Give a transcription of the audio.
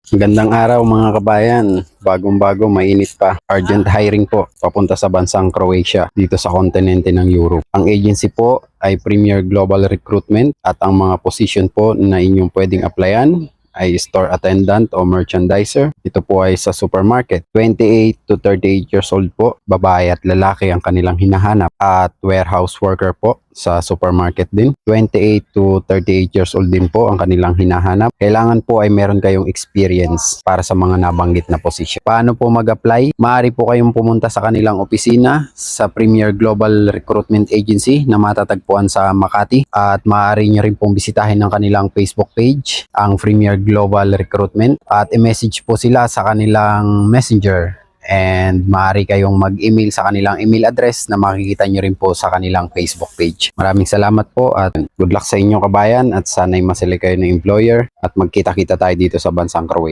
Magandang araw mga kabayan. Bagong-bago, mainit pa. Urgent hiring po papunta sa bansang Croatia dito sa kontinente ng Europe. Ang agency po ay Premier Global Recruitment at ang mga position po na inyong pwedeng applyan ay store attendant o merchandiser. Ito po ay sa supermarket. 28 to 38 years old po, babae at lalaki ang kanilang hinahanap. At warehouse worker po sa supermarket din. 28 to 38 years old din po ang kanilang hinahanap. Kailangan po ay meron kayong experience para sa mga nabanggit na posisyon. Paano po mag-apply? Maaari po kayong pumunta sa kanilang opisina sa Premier Global Recruitment Agency na matatagpuan sa Makati, at maaari nyo rin pong bisitahin ang kanilang Facebook page, ang Premier Global Recruitment, at i-message po sila sa kanilang messenger. And maaari kayong mag-email sa kanilang email address na makikita nyo rin po sa kanilang Facebook page. Maraming salamat po at good luck sa inyong kabayan, at sana'y masali kayo ng employer at magkita-kita tayo dito sa bansang Croatia.